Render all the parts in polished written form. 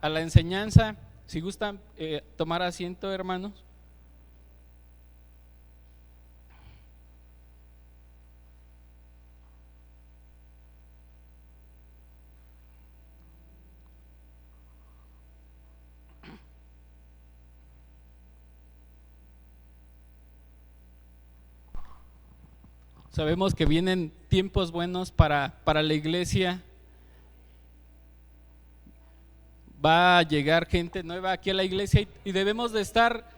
a la enseñanza. Si gustan tomar asiento, hermanos. Sabemos que vienen tiempos buenos para la iglesia. Va a llegar gente nueva aquí a la iglesia y debemos de estar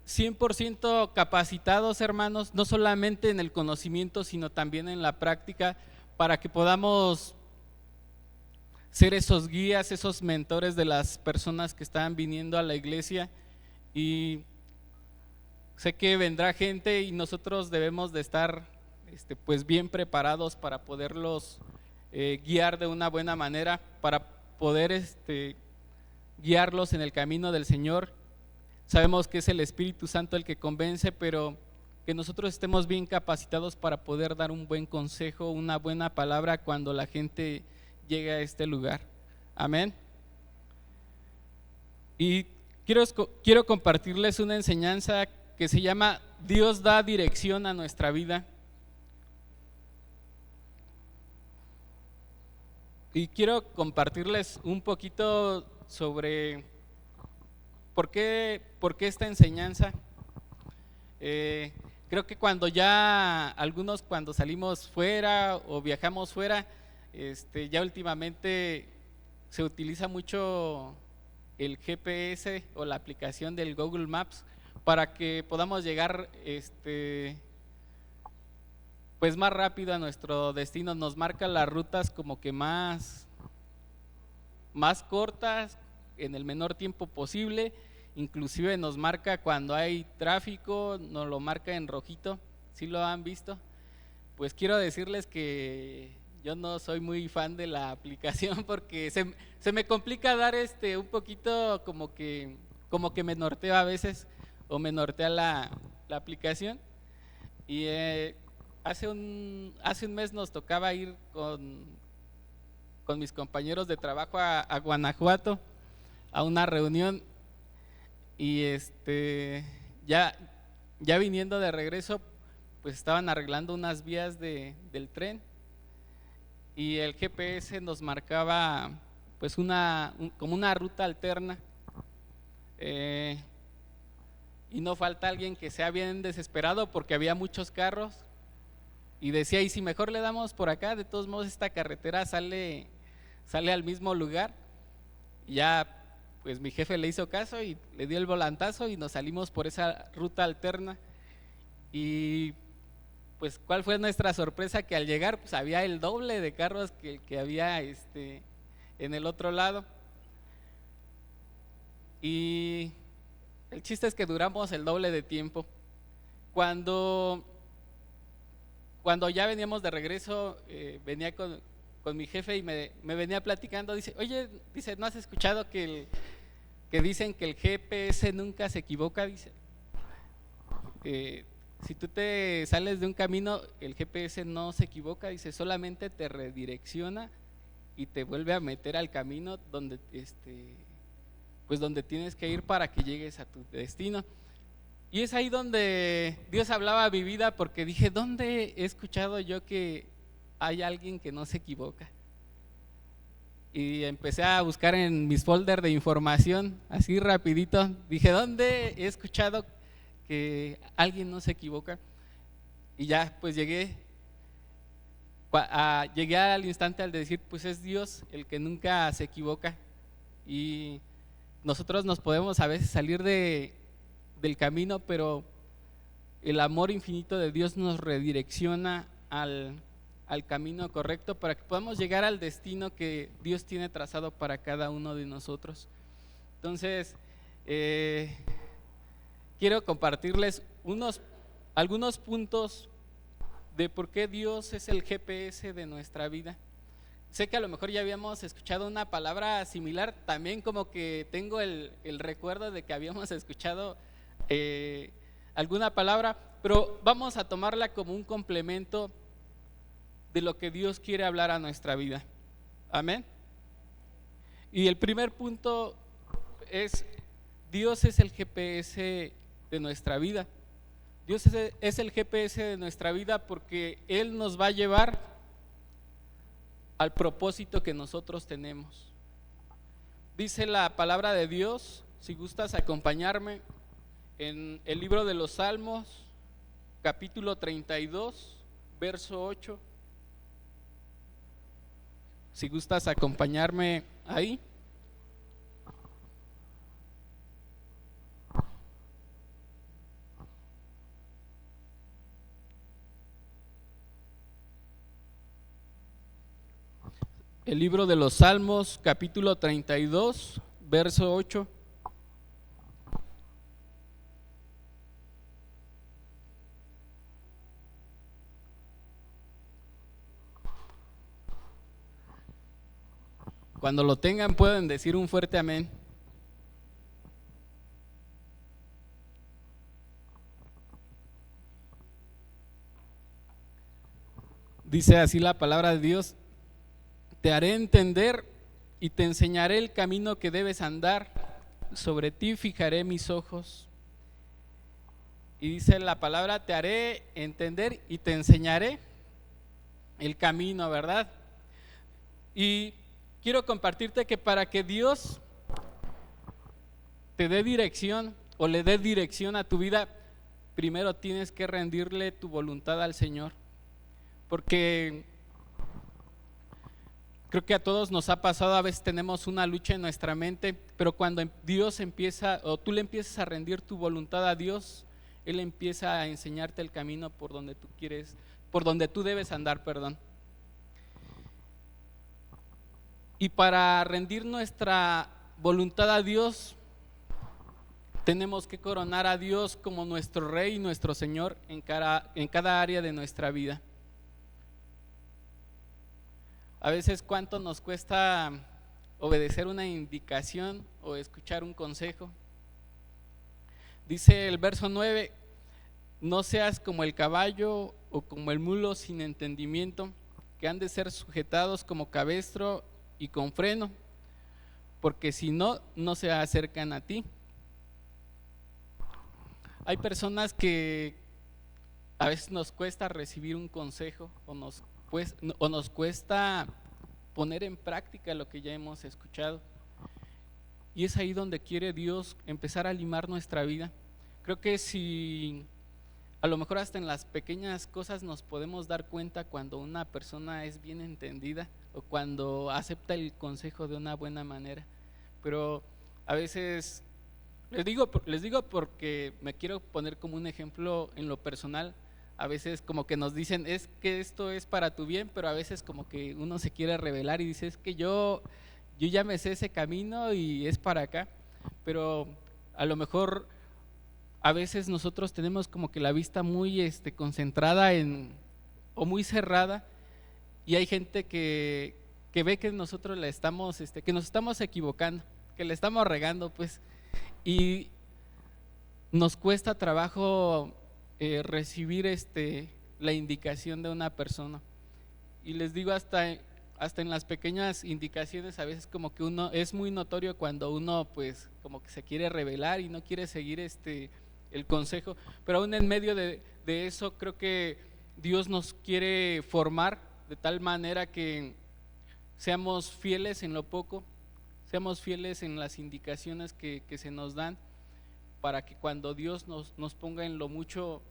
100% capacitados, hermanos, no solamente en el conocimiento, sino también en la práctica, para que podamos ser esos guías, esos mentores de las personas que están viniendo a la iglesia. Y sé que vendrá gente y nosotros debemos de estar pues bien preparados para poderlos guiar de una buena manera, para poder guiarlos en el camino del Señor. Sabemos que es el Espíritu Santo el que convence, pero que nosotros estemos bien capacitados para poder dar un buen consejo, una buena palabra cuando la gente llegue a este lugar. Amén. Y quiero compartirles una enseñanza que se llama Dios da dirección a nuestra vida. Y quiero compartirles un poquito sobre por qué esta enseñanza. Creo que cuando salimos fuera o viajamos fuera, ya últimamente se utiliza mucho el GPS o la aplicación del Google Maps para que podamos llegar pues más rápido a nuestro destino. Nos marca las rutas como que más cortas, en el menor tiempo posible. Inclusive nos marca cuando hay tráfico, nos lo marca en rojito. ¿Sí lo han visto? Pues quiero decirles que yo no soy muy fan de la aplicación porque se me complica dar un poquito como que me norteo a veces, o me nortea la aplicación. Y hace un mes nos tocaba ir con mis compañeros de trabajo a Guanajuato a una reunión, y ya viniendo de regreso, pues estaban arreglando unas vías del tren, y el GPS nos marcaba pues como una ruta alterna, y no falta alguien que sea bien desesperado porque había muchos carros y decía: y si mejor le damos por acá, de todos modos esta carretera sale al mismo lugar. Y ya pues mi jefe le hizo caso y le dio el volantazo y nos salimos por esa ruta alterna. Y pues ¿cuál fue nuestra sorpresa? Que al llegar pues había el doble de carros que había en el otro lado. Y el chiste es que duramos el doble de tiempo. Cuando ya veníamos de regreso, venía con mi jefe y me venía platicando. Dice: oye, ¿no has escuchado que dicen que el GPS nunca se equivoca? Dice, si tú te sales de un camino, el GPS no se equivoca. Dice, solamente te redirecciona y te vuelve a meter al camino donde pues donde tienes que ir para que llegues a tu destino. Y es ahí donde Dios hablaba a mi vida, porque dije: ¿dónde he escuchado yo que hay alguien que no se equivoca? Y empecé a buscar en mis folders de información, así rapidito. Dije: ¿dónde he escuchado que alguien no se equivoca? Y ya pues llegué al instante al decir: pues es Dios el que nunca se equivoca. Y nosotros nos podemos a veces salir del camino, pero el amor infinito de Dios nos redirecciona al camino correcto para que podamos llegar al destino que Dios tiene trazado para cada uno de nosotros. Entonces, quiero compartirles algunos puntos de por qué Dios es el GPS de nuestra vida. Sé que a lo mejor ya habíamos escuchado una palabra similar, también como que tengo el recuerdo de que habíamos escuchado alguna palabra, pero vamos a tomarla como un complemento de lo que Dios quiere hablar a nuestra vida. Amén. Y el primer punto Dios es el GPS de nuestra vida. Dios es el GPS de nuestra vida porque Él nos va a llevar al propósito que nosotros tenemos. Dice la palabra de Dios, si gustas acompañarme, en el libro de los Salmos, capítulo 32, verso 8. Si gustas acompañarme ahí. El libro de los Salmos, capítulo 32, verso 8. Cuando lo tengan pueden decir un fuerte amén. Dice así la palabra de Dios: te haré entender y te enseñaré el camino que debes andar, sobre ti fijaré mis ojos. Y dice la palabra: te haré entender y te enseñaré el camino, ¿verdad? Y quiero compartirte que para que Dios te dé dirección o le dé dirección a tu vida, primero tienes que rendirle tu voluntad al Señor. Porque creo que a todos nos ha pasado, a veces tenemos una lucha en nuestra mente, pero cuando Dios empieza, o tú le empiezas a rendir tu voluntad a Dios, Él empieza a enseñarte el camino por donde tú quieres, por donde tú debes andar, perdón. Y para rendir nuestra voluntad a Dios, tenemos que coronar a Dios como nuestro Rey y nuestro Señor en cada área de nuestra vida. A veces cuánto nos cuesta obedecer una indicación o escuchar un consejo. Dice el verso 9: no seas como el caballo o como el mulo sin entendimiento, que han de ser sujetados como cabestro y con freno, porque si no, no se acercan a ti. Hay personas que a veces nos cuesta recibir un consejo o nos cuesta poner en práctica lo que ya hemos escuchado. Y es ahí donde quiere Dios empezar a limar nuestra vida. Creo que si a lo mejor hasta en las pequeñas cosas nos podemos dar cuenta cuando una persona es bien entendida o cuando acepta el consejo de una buena manera. Pero a veces, les digo porque me quiero poner como un ejemplo en lo personal. A veces como que nos dicen, es que esto es para tu bien, pero a veces como que uno se quiere rebelar y dice, es que yo ya me sé ese camino y es para acá. Pero a lo mejor a veces nosotros tenemos como que la vista muy concentrada o muy cerrada, y hay gente que ve que nosotros que nos estamos equivocando, que le estamos regando, pues, y nos cuesta trabajo recibir la indicación de una persona. Y les digo, hasta en las pequeñas indicaciones, a veces como que uno es muy notorio cuando uno pues como que se quiere rebelar y no quiere seguir el consejo, pero aún en medio de eso creo que Dios nos quiere formar de tal manera que seamos fieles en lo poco, seamos fieles en las indicaciones que se nos dan, para que cuando Dios nos ponga en lo mucho,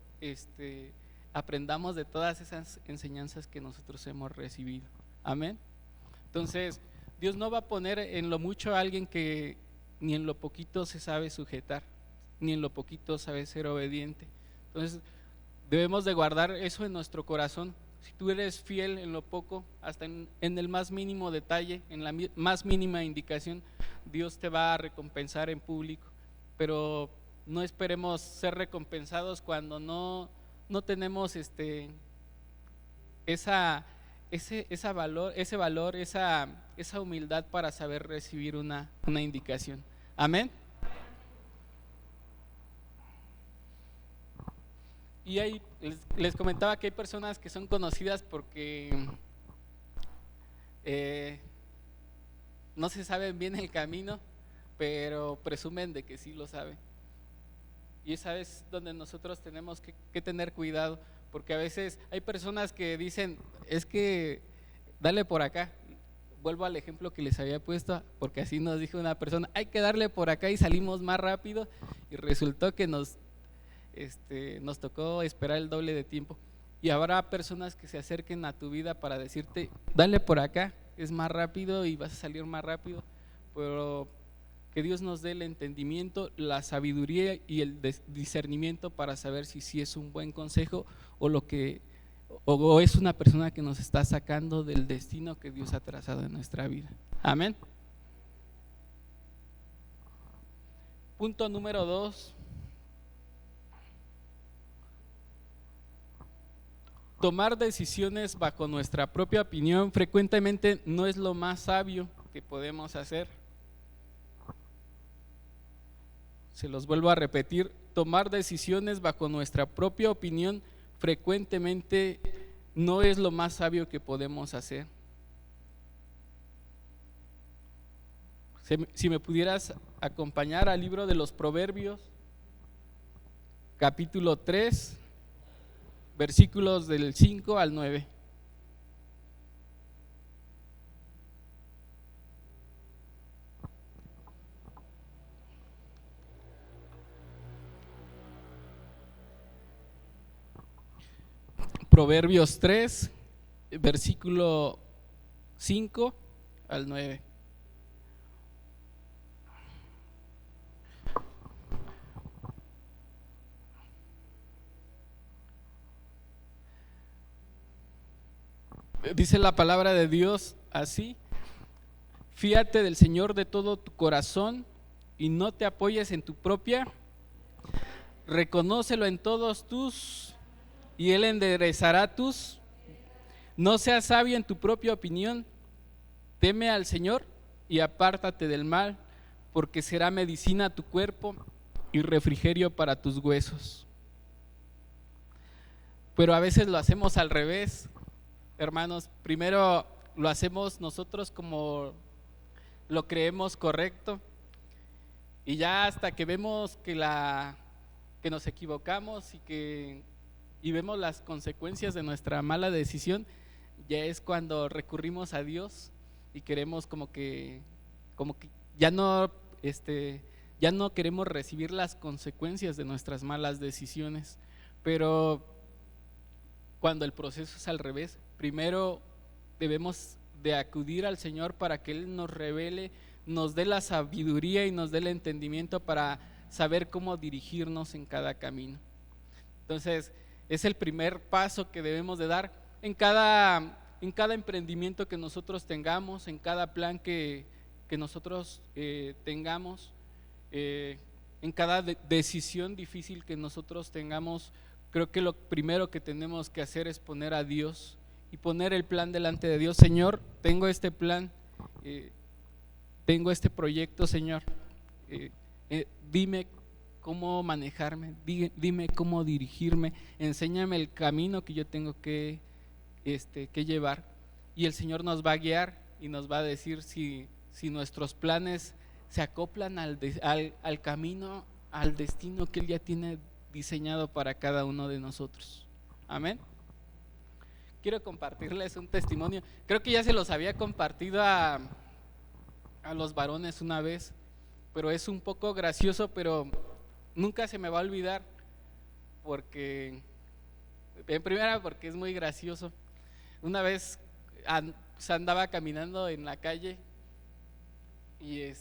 aprendamos de todas esas enseñanzas que nosotros hemos recibido. Amén. Entonces, Dios no va a poner en lo mucho a alguien que ni en lo poquito se sabe sujetar, ni en lo poquito sabe ser obediente. Entonces, debemos de guardar eso en nuestro corazón. Si tú eres fiel en lo poco, hasta en el más mínimo detalle, en la más mínima indicación, Dios te va a recompensar en público. Pero no esperemos ser recompensados cuando no tenemos ese valor, esa humildad para saber recibir una indicación. Amén. Y ahí les comentaba que hay personas que son conocidas porque no se saben bien el camino, pero presumen de que sí lo saben. Y esa es donde nosotros tenemos que tener cuidado, porque a veces hay personas que dicen, es que dale por acá. Vuelvo al ejemplo que les había puesto, porque así nos dijo una persona, hay que darle por acá y salimos más rápido, y resultó que nos tocó esperar el doble de tiempo. Y habrá personas que se acerquen a tu vida para decirte, dale por acá, es más rápido y vas a salir más rápido, pero que Dios nos dé el entendimiento, la sabiduría y el discernimiento para saber si sí es un buen consejo o es una persona que nos está sacando del destino que Dios ha trazado en nuestra vida. Amén. Punto número 2. Tomar decisiones bajo nuestra propia opinión frecuentemente no es lo más sabio que podemos hacer. Se los vuelvo a repetir, tomar decisiones bajo nuestra propia opinión frecuentemente no es lo más sabio que podemos hacer. Si me pudieras acompañar al libro de los Proverbios, capítulo 3, versículos del 5 al 9. Proverbios 3, versículo 5 al 9. Dice la palabra de Dios así: fíate del Señor de todo tu corazón y no te apoyes en tu propia, reconócelo en todos tus y Él enderezará tus. No seas sabio en tu propia opinión, teme al Señor y apártate del mal, porque será medicina a tu cuerpo y refrigerio para tus huesos. Pero a veces lo hacemos al revés, hermanos. Primero lo hacemos nosotros como lo creemos correcto, y ya hasta que vemos que nos equivocamos y vemos las consecuencias de nuestra mala decisión, ya es cuando recurrimos a Dios y queremos como que ya no queremos recibir las consecuencias de nuestras malas decisiones. Pero cuando el proceso es al revés, primero debemos de acudir al Señor para que Él nos revele, nos dé la sabiduría y nos dé el entendimiento para saber cómo dirigirnos en cada camino. Entonces, es el primer paso que debemos de dar en cada emprendimiento que nosotros tengamos, en cada plan que nosotros tengamos, en cada decisión difícil que nosotros tengamos. Creo que lo primero que tenemos que hacer es poner a Dios y poner el plan delante de Dios. Señor, tengo este plan, tengo este proyecto, Señor, dime cómo manejarme, dime cómo dirigirme, enséñame el camino que yo tengo que llevar, y el Señor nos va a guiar y nos va a decir si nuestros planes se acoplan al camino, al destino que Él ya tiene diseñado para cada uno de nosotros. Amén. Quiero compartirles un testimonio. Creo que ya se los había compartido a los varones una vez, pero es un poco gracioso, pero nunca se me va a olvidar, porque en primera porque es muy gracioso. Una vez andaba caminando en la calle y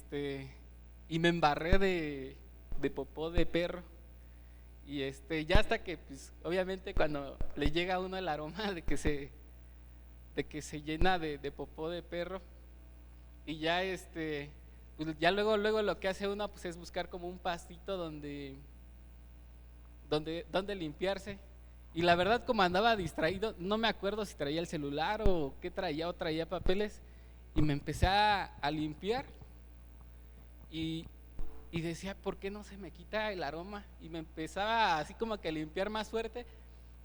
me embarré de popó de perro, y ya hasta que pues obviamente cuando le llega a uno el aroma de que se llena de popó de perro, y ya pues ya luego lo que hace uno pues es buscar como un pastito donde limpiarse. Y la verdad, como andaba distraído, no me acuerdo si traía el celular o qué traía, o traía papeles, y me empecé a limpiar y decía, ¿por qué no se me quita el aroma? Y me empezaba así como que a limpiar más fuerte,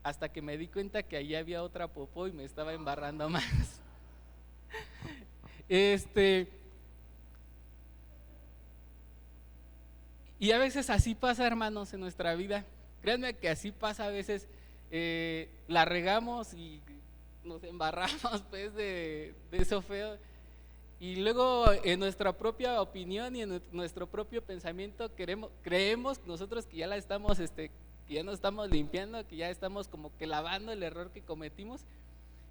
hasta que me di cuenta que ahí había otra popó y me estaba embarrando más. Y a veces así pasa, hermanos, en nuestra vida. Créanme que así pasa a veces. La regamos y nos embarramos pues de eso feo. Y luego en nuestra propia opinión y en nuestro propio pensamiento creemos nosotros que ya la estamos, que ya nos estamos limpiando, que ya estamos como que lavando el error que cometimos,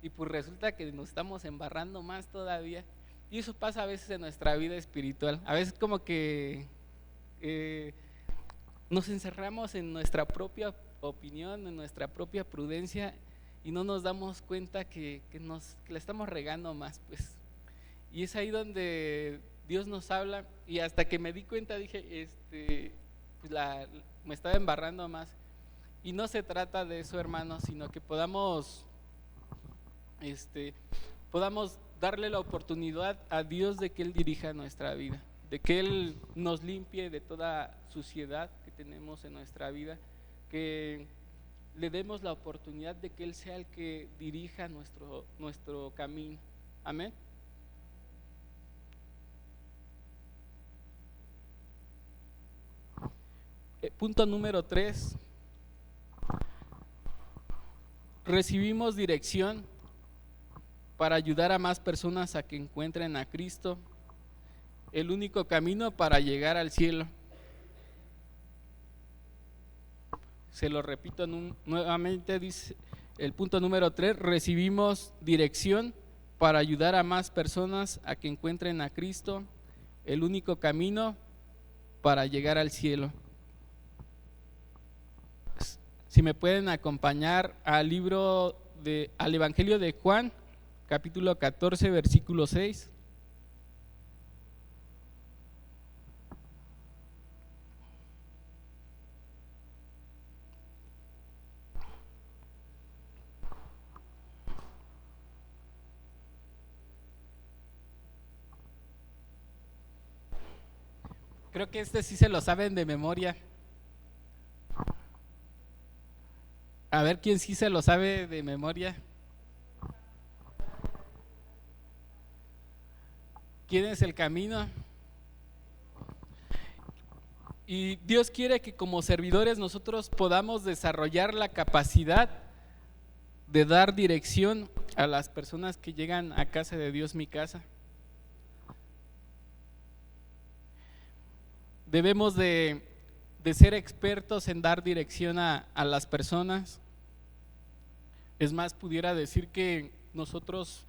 y pues resulta que nos estamos embarrando más todavía. Y eso pasa a veces en nuestra vida espiritual. A veces como que nos encerramos en nuestra propia opinión, en nuestra propia prudencia, y no nos damos cuenta que la estamos regando más, pues. Y es ahí donde Dios nos habla, y hasta que me di cuenta dije, pues me estaba embarrando más. Y no se trata de eso, hermanos, sino que podamos darle la oportunidad a Dios de que Él dirija nuestra vida, de que Él nos limpie de toda suciedad que tenemos en nuestra vida, que le demos la oportunidad de que Él sea el que dirija nuestro camino. Amén. Punto número 3. Recibimos dirección para ayudar a más personas a que encuentren a Cristo, el único camino para llegar al cielo. Se lo repito nuevamente, dice el punto número 3, recibimos dirección para ayudar a más personas a que encuentren a Cristo, el único camino para llegar al cielo. Si me pueden acompañar al Evangelio de Juan, capítulo 14, versículo 6. Creo que sí se lo saben de memoria. A ver quién sí se lo sabe de memoria. ¿Quién es el camino? Y Dios quiere que como servidores nosotros podamos desarrollar la capacidad de dar dirección a las personas que llegan a casa de Dios, mi casa. Debemos de ser expertos en dar dirección a las personas. Es más, pudiera decir que nosotros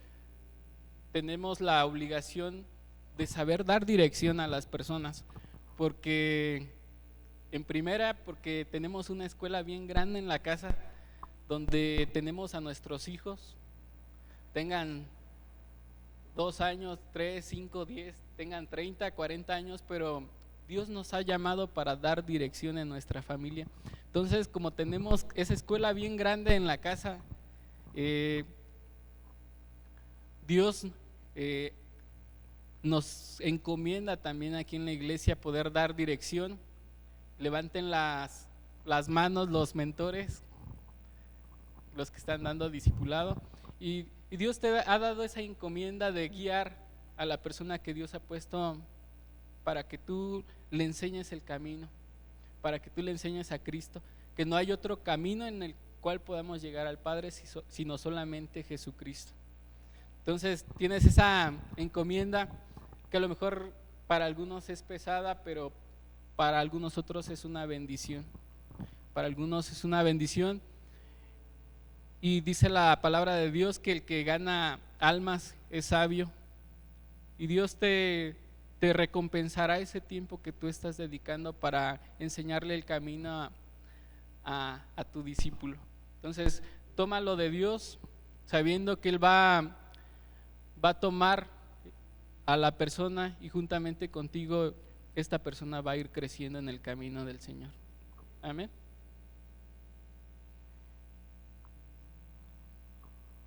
tenemos la obligación de saber dar dirección a las personas, porque en primera, porque tenemos una escuela bien grande en la casa, donde tenemos a nuestros hijos, tengan 2 años, 3, 5, 10, tengan 30, 40 años, pero Dios nos ha llamado para dar dirección en nuestra familia. Entonces, como tenemos esa escuela bien grande en la casa, Dios nos encomienda también aquí en la iglesia poder dar dirección. Levanten las manos los mentores, los que están dando discipulado, y Dios te ha dado esa encomienda de guiar a la persona que Dios ha puesto para que tú le enseñes el camino, para que tú le enseñes a Cristo, que no hay otro camino en el cual podamos llegar al Padre sino solamente Jesucristo. Entonces tienes esa encomienda que a lo mejor para algunos es pesada, pero para algunos otros es una bendición. Para algunos es una bendición, y dice la palabra de Dios que el que gana almas es sabio, y Dios te recompensará ese tiempo que tú estás dedicando para enseñarle el camino a tu discípulo. Entonces, tómalo de Dios, sabiendo que Él va a tomar a la persona, y juntamente contigo esta persona va a ir creciendo en el camino del Señor. Amén.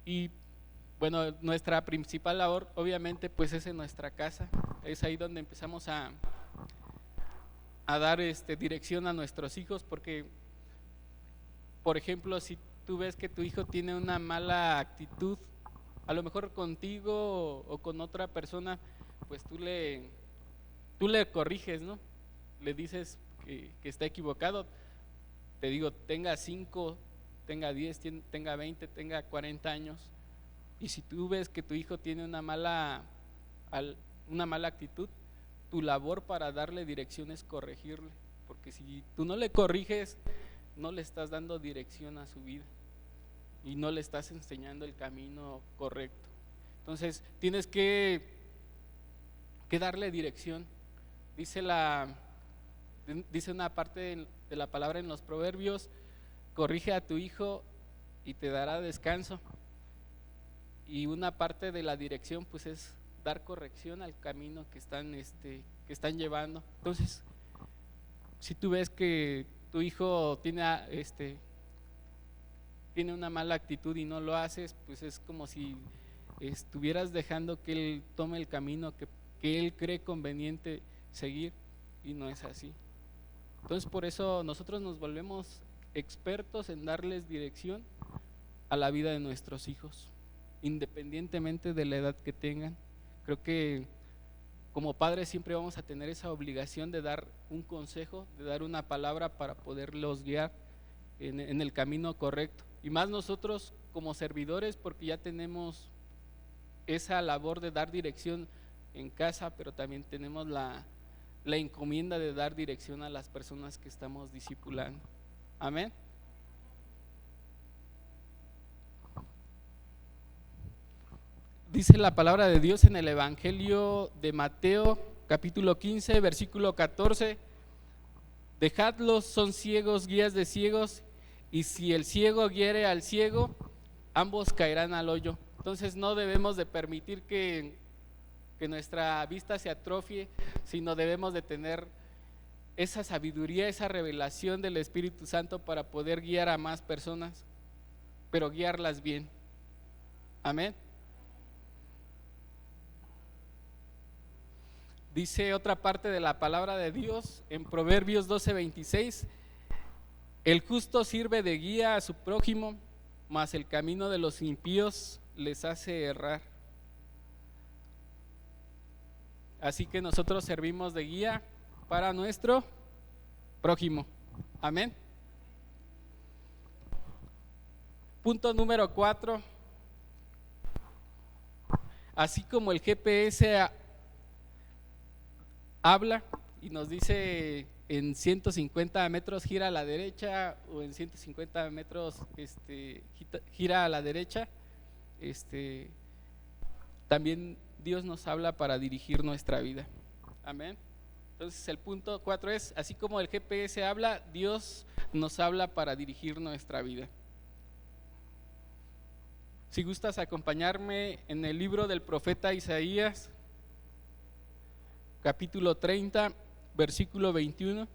Y bueno, nuestra principal labor obviamente pues es en nuestra casa. Es ahí donde empezamos a dar dirección a nuestros hijos, porque por ejemplo, si tú ves que tu hijo tiene una mala actitud, a lo mejor contigo o con otra persona, pues tú le corriges, ¿no? Le dices que está equivocado, te digo, tenga 5, tenga 10, tenga 20, tenga 40 años, y si tú ves que tu hijo tiene una mala actitud, tu labor para darle dirección es corregirle, porque si tú no le corriges, no le estás dando dirección a su vida y no le estás enseñando el camino correcto. Entonces tienes que darle dirección. Dice una parte de la palabra en los Proverbios: corrige a tu hijo y te dará descanso. Y una parte de la dirección pues es dar corrección al camino que están llevando. Entonces, si tú ves que tu hijo tiene una mala actitud y no lo haces, pues es como si estuvieras dejando que él tome el camino que él cree conveniente seguir, y no es así. Entonces, por eso nosotros nos volvemos expertos en darles dirección a la vida de nuestros hijos, independientemente de la edad que tengan. Creo que como padres siempre vamos a tener esa obligación de dar un consejo, de dar una palabra para poderlos guiar en el camino correcto. Y más nosotros como servidores, porque ya tenemos esa labor de dar dirección en casa, pero también tenemos la encomienda de dar dirección a las personas que estamos discipulando. Amén. Dice la palabra de Dios en el Evangelio de Mateo, capítulo 15, versículo 14: dejadlos, son ciegos, guías de ciegos, y si el ciego guiere al ciego, ambos caerán al hoyo. Entonces no debemos de permitir que nuestra vista se atrofie, sino debemos de tener esa sabiduría, esa revelación del Espíritu Santo para poder guiar a más personas, pero guiarlas bien. Amén. Dice otra parte de la palabra de Dios en Proverbios 12:26: el justo sirve de guía a su prójimo, mas el camino de los impíos les hace errar. Así que nosotros servimos de guía para nuestro prójimo. Amén. Punto número 4: así como el GPS habla y nos dice en 150 metros gira a la derecha, o en 150 metros gira a la derecha, también Dios nos habla para dirigir nuestra vida. Amén. Entonces el punto 4 es: así como el GPS habla, Dios nos habla para dirigir nuestra vida. Si gustas acompañarme en el libro del profeta Isaías, capítulo 30, versículo 21.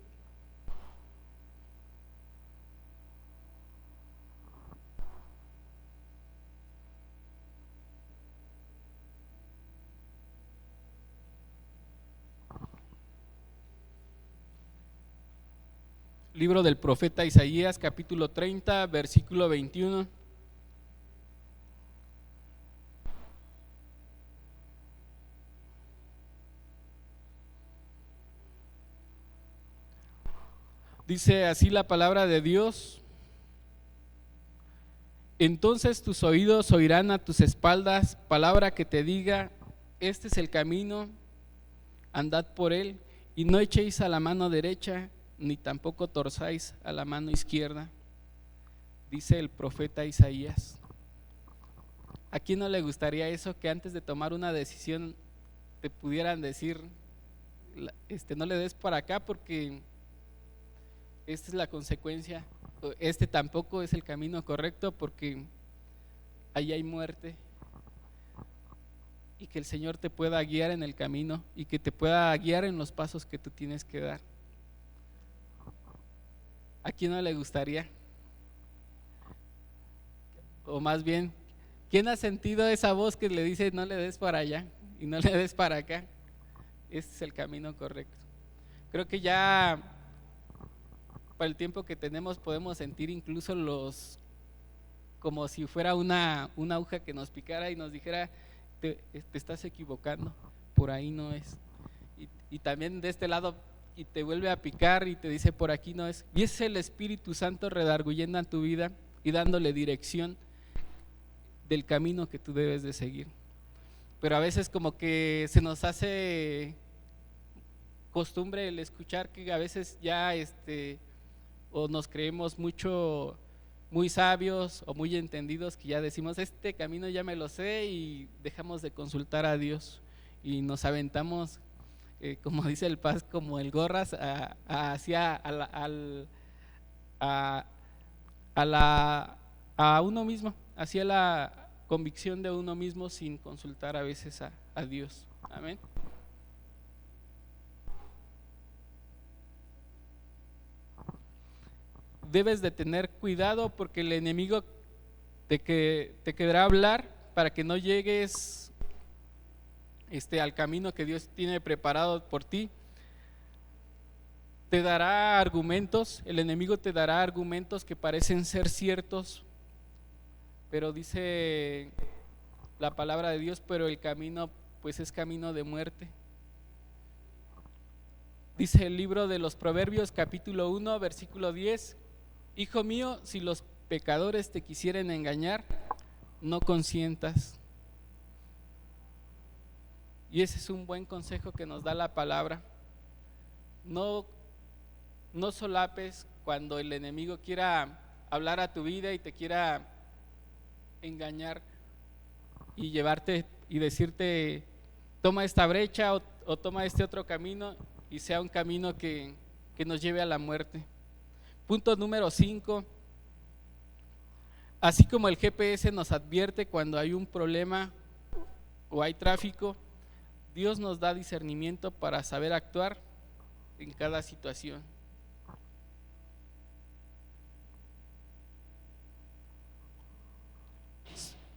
Libro del profeta Isaías, capítulo 30, versículo 21. Dice así la palabra de Dios: entonces tus oídos oirán a tus espaldas palabra que te diga: este es el camino, andad por él, y no echéis a la mano derecha, ni tampoco torzáis a la mano izquierda. Dice el profeta Isaías. ¿A quién no le gustaría eso? Que antes de tomar una decisión te pudieran decir: no le des para acá porque esta es la consecuencia, tampoco es el camino correcto porque ahí hay muerte. Y que el Señor te pueda guiar en el camino y que te pueda guiar en los pasos que tú tienes que dar. ¿A quién no le gustaría? O más bien, ¿quién ha sentido esa voz que le dice: no le des para allá y no le des para acá? Este es el camino correcto. Creo que ya para el tiempo que tenemos podemos sentir incluso como si fuera una aguja que nos picara y nos dijera: te estás equivocando, por ahí no es. Y también de este lado, y te vuelve a picar y te dice por aquí no es. Y es el Espíritu Santo redarguyendo en tu vida y dándole dirección del camino que tú debes de seguir. Pero a veces como que se nos hace costumbre el escuchar que a veces ya o nos creemos muy sabios o muy entendidos, que ya decimos este camino ya me lo sé, y dejamos de consultar a Dios y nos aventamos, como dice el Paz, como el gorras hacia a uno mismo, hacia la convicción de uno mismo sin consultar a veces a Dios. Amén. Debes de tener cuidado porque el enemigo te querrá hablar para que no llegues al camino que Dios tiene preparado por ti. Te dará argumentos, el enemigo te dará argumentos que parecen ser ciertos, pero dice la palabra de Dios, pero el camino pues es camino de muerte. Dice el libro de los Proverbios capítulo 1 versículo 10: Hijo mío, si los pecadores te quisieren engañar, no consientas. Y ese es un buen consejo que nos da la palabra. No solapes cuando el enemigo quiera hablar a tu vida y te quiera engañar y llevarte y decirte toma esta brecha o toma este otro camino, y sea un camino que nos lleve a la muerte. Punto número 5. Así como el GPS nos advierte cuando hay un problema o hay tráfico, Dios nos da discernimiento para saber actuar en cada situación.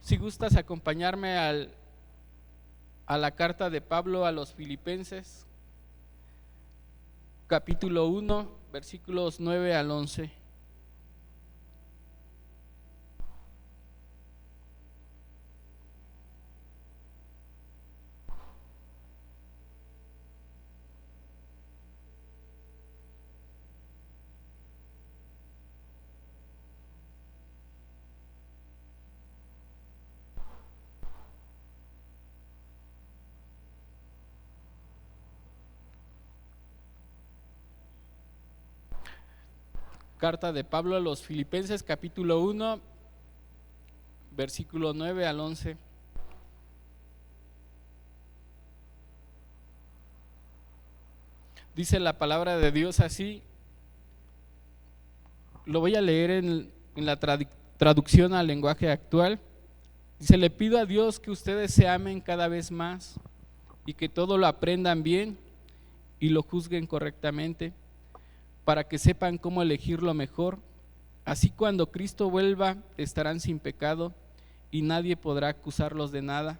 Si gustas acompañarme a la carta de Pablo a los Filipenses, capítulo 1, versículos 9 al 11. Carta de Pablo a los Filipenses, capítulo 1, versículo 9 al 11. Dice la palabra de Dios así. Lo voy a leer en la traducción al lenguaje actual. Dice: le pido a Dios que ustedes se amen cada vez más y que todo lo aprendan bien y lo juzguen correctamente, para que sepan cómo elegir lo mejor. Así cuando Cristo vuelva estarán sin pecado y nadie podrá acusarlos de nada.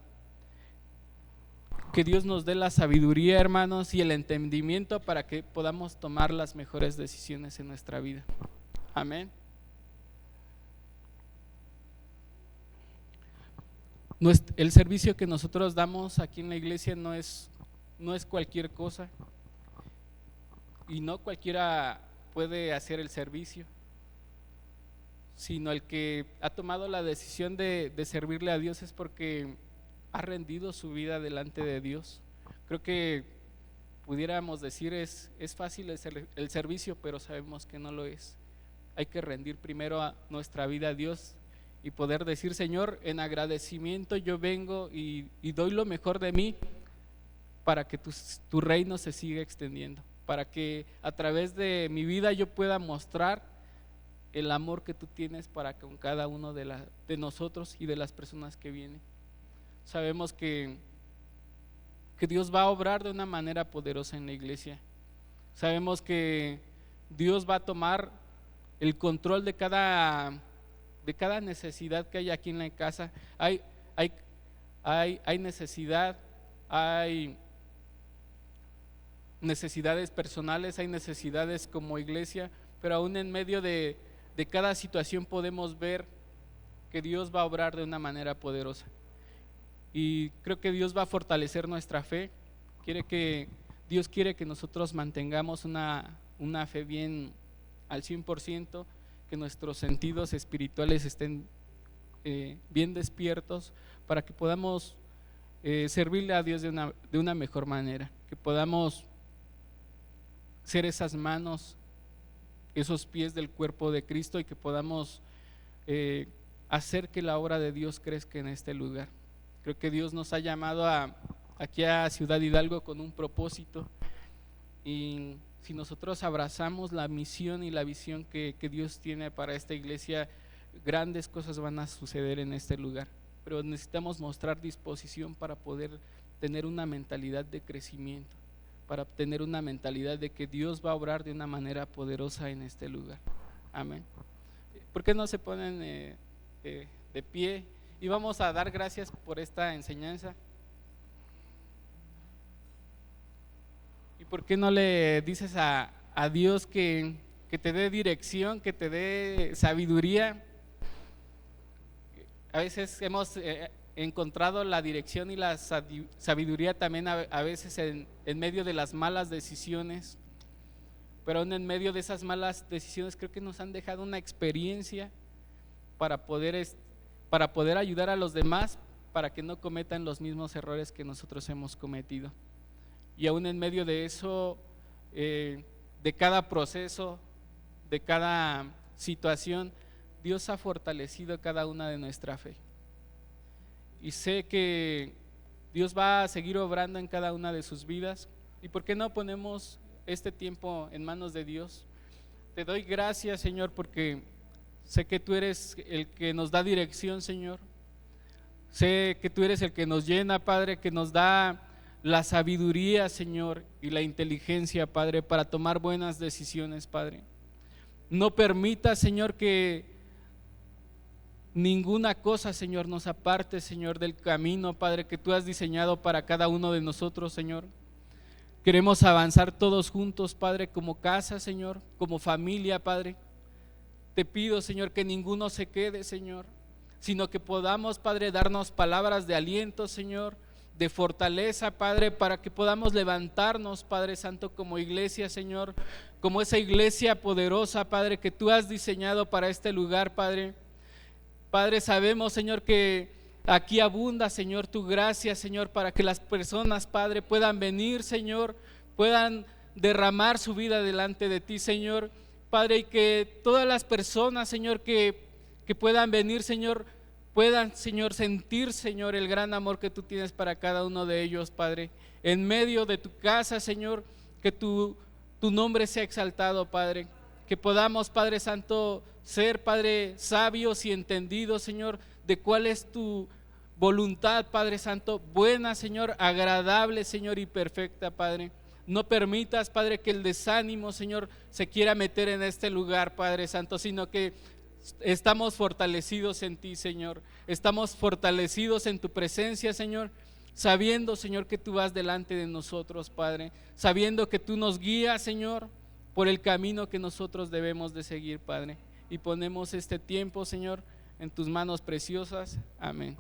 Que Dios nos dé la sabiduría, hermanos, y el entendimiento para que podamos tomar las mejores decisiones en nuestra vida. Amén. El servicio que nosotros damos aquí en la iglesia no es cualquier cosa, y no cualquiera puede hacer el servicio, sino el que ha tomado la decisión de servirle a Dios es porque ha rendido su vida delante de Dios. Creo que pudiéramos decir es fácil el servicio, pero sabemos que no lo es. Hay que rendir primero a nuestra vida a Dios y poder decir: Señor, en agradecimiento yo vengo y doy lo mejor de mí para que tu reino se siga extendiendo, para que a través de mi vida yo pueda mostrar el amor que tú tienes para con cada uno de nosotros y de las personas que vienen. Sabemos que Dios va a obrar de una manera poderosa en la iglesia. Sabemos que Dios va a tomar el control de cada necesidad que hay aquí en la casa. Hay necesidad, hay necesidades personales, hay necesidades como iglesia, pero aún en medio de cada situación podemos ver que Dios va a obrar de una manera poderosa. Y creo que Dios va a fortalecer nuestra fe. Dios quiere que nosotros mantengamos una fe bien al 100%, que nuestros sentidos espirituales estén bien despiertos para que podamos servirle a Dios de una mejor manera, que podamos ser esas manos, esos pies del cuerpo de Cristo, y que podamos hacer que la obra de Dios crezca en este lugar. Creo que Dios nos ha llamado aquí a Ciudad Hidalgo con un propósito, y si nosotros abrazamos la misión y la visión que Dios tiene para esta iglesia, grandes cosas van a suceder en este lugar. Pero necesitamos mostrar disposición para poder tener una mentalidad de crecimiento, para tener una mentalidad de que Dios va a obrar de una manera poderosa en este lugar. Amén. ¿Por qué no se ponen de pie? Y vamos a dar gracias por esta enseñanza. ¿Y por qué no le dices a Dios que te dé dirección, que te dé sabiduría? A veces hemos encontrado la dirección y la sabiduría también a veces en medio de las malas decisiones, pero aún en medio de esas malas decisiones creo que nos han dejado una experiencia para poder ayudar a los demás, para que no cometan los mismos errores que nosotros hemos cometido. Y aún en medio de eso, de cada proceso, de cada situación, Dios ha fortalecido cada una de nuestra fe. Y sé que Dios va a seguir obrando en cada una de sus vidas. ¿Y por qué no ponemos este tiempo en manos de Dios? Te doy gracias, Señor, porque sé que tú eres el que nos da dirección, Señor. Sé que tú eres el que nos llena, Padre, que nos da la sabiduría, Señor, y la inteligencia, Padre, para tomar buenas decisiones, Padre. No permita, Señor, que ninguna cosa, Señor, nos aparte, Señor, del camino, Padre, que tú has diseñado para cada uno de nosotros, Señor. Queremos avanzar todos juntos, Padre, como casa, Señor, como familia, Padre. Te pido, Señor, que ninguno se quede, Señor, sino que podamos, Padre, darnos palabras de aliento, Señor, de fortaleza, Padre, para que podamos levantarnos, Padre Santo, como iglesia, Señor, como esa iglesia poderosa, Padre, que tú has diseñado para este lugar, Padre. Padre, sabemos, Señor, que aquí abunda, Señor, tu gracia, Señor, para que las personas, Padre, puedan venir, Señor, puedan derramar su vida delante de ti, Señor, Padre, y que todas las personas, Señor, que puedan venir, Señor, puedan, Señor, sentir, Señor, el gran amor que tú tienes para cada uno de ellos, Padre. En medio de tu casa, Señor, que tu nombre sea exaltado, Padre. Que podamos, Padre Santo, ser, Padre, sabios y entendidos, Señor, de cuál es tu voluntad, Padre Santo, buena, Señor, agradable, Señor, y perfecta, Padre. No permitas, Padre, que el desánimo, Señor, se quiera meter en este lugar, Padre Santo, sino que estamos fortalecidos en ti, Señor. Estamos fortalecidos en tu presencia, Señor, sabiendo, Señor, que tú vas delante de nosotros, Padre, sabiendo que tú nos guías, Señor, por el camino que nosotros debemos de seguir, Padre. Y ponemos este tiempo, Señor, en tus manos preciosas. Amén.